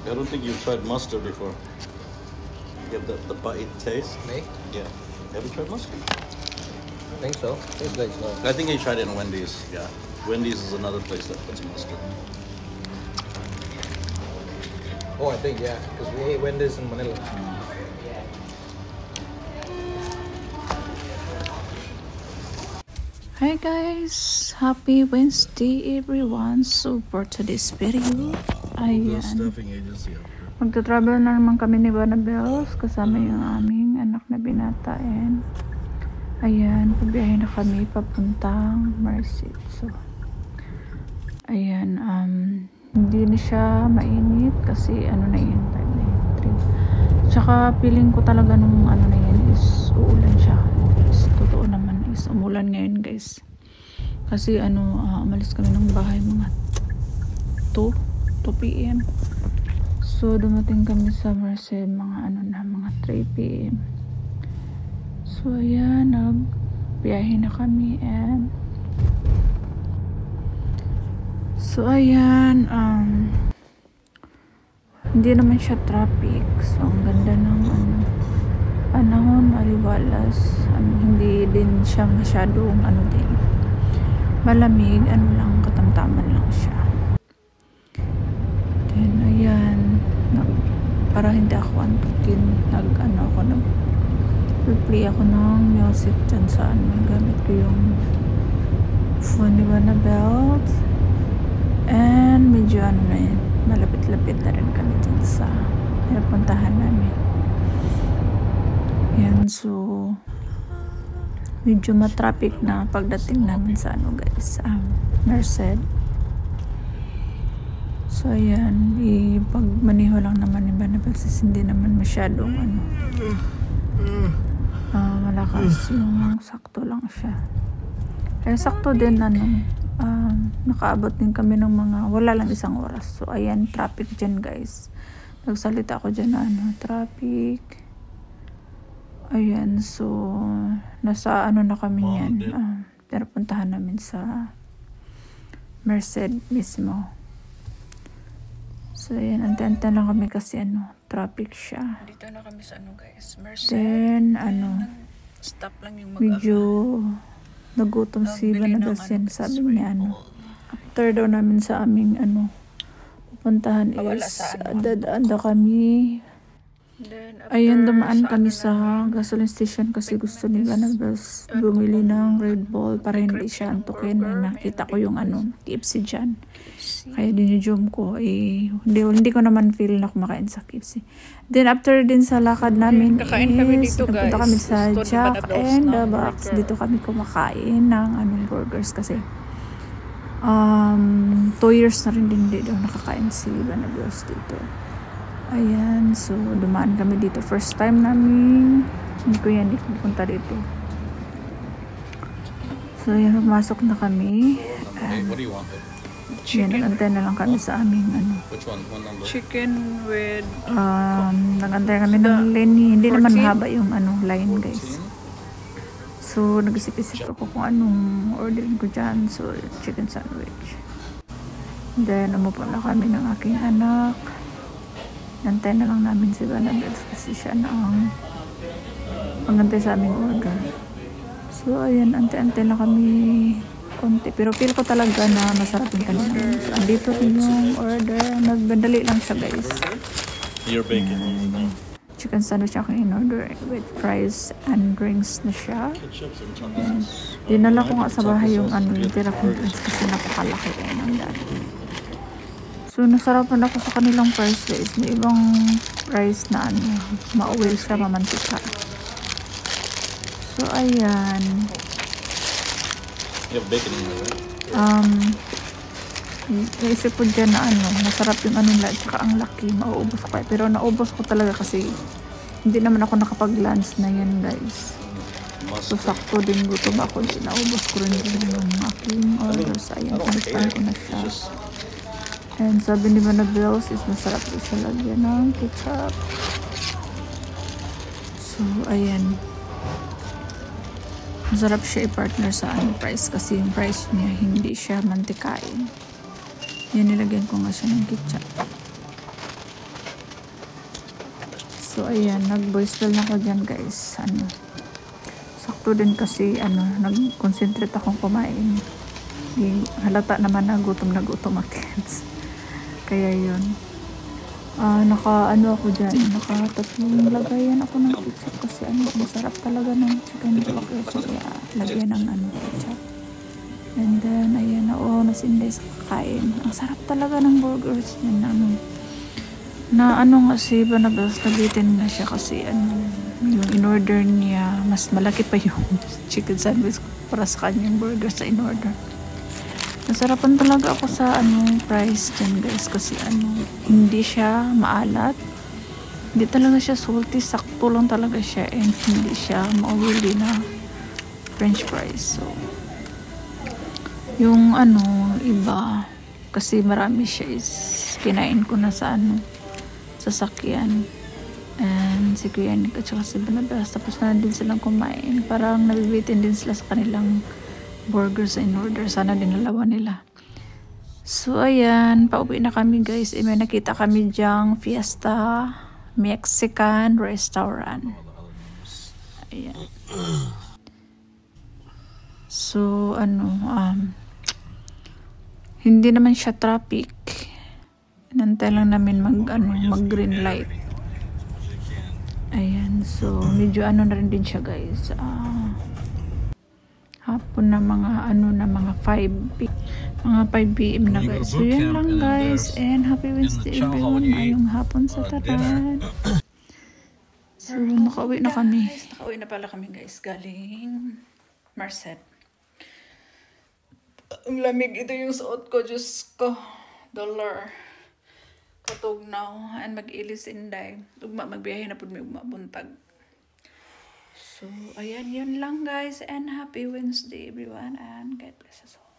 I don't think you've tried mustard before. You have the bite taste. Me? Yeah. Have you tried mustard? I think so. Tastes like so. I think I tried it in Wendy's. Yeah. Wendy's is another place that puts mustard. Oh, I think, yeah. Because we ate Wendy's in Manila. Hi guys! Happy Wednesday everyone! So for today's video, ayan. Stuffing agency up here. Magta-travel na naman kami ni Banabels kasama yung aming anak na binata. And ayan, pabiyahe na kami papuntang Merced. So, ayan, hindi na siya mainit kasi ano na yun, time na yun, 3. Tsaka feeling ko talaga nung ano na yun is uulan siya. Totoo naman is umulan ngayon guys kasi ano umalis kami ng bahay mga 2 PM, so dumating kami sa Merced mga ano na mga 3 PM. So ayan, nagbiyahe na kami and so ayan, hindi naman siya traffic, so ang ganda ng panahon, maliwalas, hindi din siya masyadong din malamig, lang, katamtaman lang siya. Then ayan, para hindi ako antukin, nag-play ako ng music dyan sa gamit ko yung phone ni Banabels, and medyo na yun, malapit-lapit na rin kami dyan sa napuntahan namin. Yan, so medyo matraffic na pagdating namin sa guys, Merced. So ayan, pag maniho lang naman ni Banabels, hindi naman masyadong malakas, yung sakto lang siya. Kaya sakto din nakaabot din kami ng mga wala lang 1 oras. So ayan, traffic dyan guys, nagsalita ako dyan na traffic. Ayan, so nasa na kami yan, pero puntahan namin sa Merced mismo. So ayan, ante-ante lang kami kasi traffic siya. Dito na kami sa guys, Merced. Then stop lang yung medyo nagutom si Banabels yan, sabi niya after daw namin sa aming pupuntahan is dadaan daw kami. Ayan, dumaan kami sa gasoline station kasi gusto ni Banabels bumili ng Red Bull para hindi siya antukin. Nakita ko yung KFC dyan, kaya dinijum ko, hindi ko naman feel na kumakain sa KFC. Then after din sa lakad namin is nagpunta kami sa Jack and the Box. Dito kami kumakain ng burgers kasi 2 years na rin din daw nakakain si Banabels dito. Ayan, so dumaan kami dito. First time namin hindi ko pupunta dito. So ayan, pumasok na kami. What do you want? Yan, nag-antay na lang kami sa aming Which one? One number? chicken with nag-antay kami ng Lenny. Hindi naman mahaba yung line guys. So nag-isip-isip ako kung anong orderin ko dyan. So chicken sandwich. Then umupo na kami ng aking anak. Nantay na lang namin si Banabels kasi siya na ang pangantay sa aming order. So ayan, ante-ante na kami konti, pero feel ko talaga na masarap yung kanina. So andito rin yung order, nagdali lang siya guys. You're baking. Chicken sandwich ako in-order with fries and drinks na siya. Dinala ko nga sa bahay yung yung tira kong drinks kasi napakalaki ng dati. So nasarapan ako sa kanilang fries guys. May ibang fries na ma-oil siya, mamantika. So ayan. You have bacon in there, right? Naisip ko dyan na masarap yung nila, tsaka ang laki, mauubos ko. Pero naubos ko talaga kasi hindi naman ako nakapag-lunch na yan guys. So sakto din gutom ako, naubos ko rin yung aking orders. Ayan, pinispan ko na siya. And sabi ni Banabels is masarap ko siya lagyan ng ketchup. So ayan, masarap siya i-partner sa price kasi yung price niya hindi siya mantikain. Yan, nilagyan ko nga siya ng ketchup. So, ayan, nag-voice call na ako dyan, guys. Sakto din kasi, nag-concentrate akong kumain. Halata naman na gutom ang kids. Kaya yun. Ako dyan. Naka-tatlong lagayan ako ng ketchup kasi ang sarap talaga ng chicken burger. So, lagyan ng ketchup. And then, ayan, nasinday sa kakain. Ang sarap talaga ng burgers niyan. Kasi nabitin na siya kasi yung in-order niya, mas malaki pa yung chicken sandwich para sa kanyang burger sa in-order. Nasarapan talaga ako sa price dyan, guys, kasi hindi siya maalat, hindi talaga siya salty, sakto lang talaga siya, and hindi siya ma-oily na french fries. So yung iba kasi marami siya is kinain ko na sa sasakyan, and si Kuya Nick at saka si Banabas, tapos na din silang kumain, parang nabibitin din sila sa kanilang burger sa in-order. Sana dinalawa nila. So, ayan. Pauwi na kami, guys. May nakita kami dyang Fiesta Mexican Restaurant. Ayan. So, hindi naman siya traffic. Inantay lang namin mag green light. Ayan. So, medyo na rin din siya, guys. Hapon na mga 5 PM na, guys. So yan lang, guys, and happy Wednesday everyone. Ngayong hapon sa taran. So nakauwi na kami. Nakauwi na pala kami, guys, galing Merced. Ang lamig, ito yung suot ko, Diyos ko. $1 katugnaw and mag-ilis inday. Magbiyahe na po may buntag. So, ayan, yun lang, guys. And happy Wednesday, everyone. And God bless us all.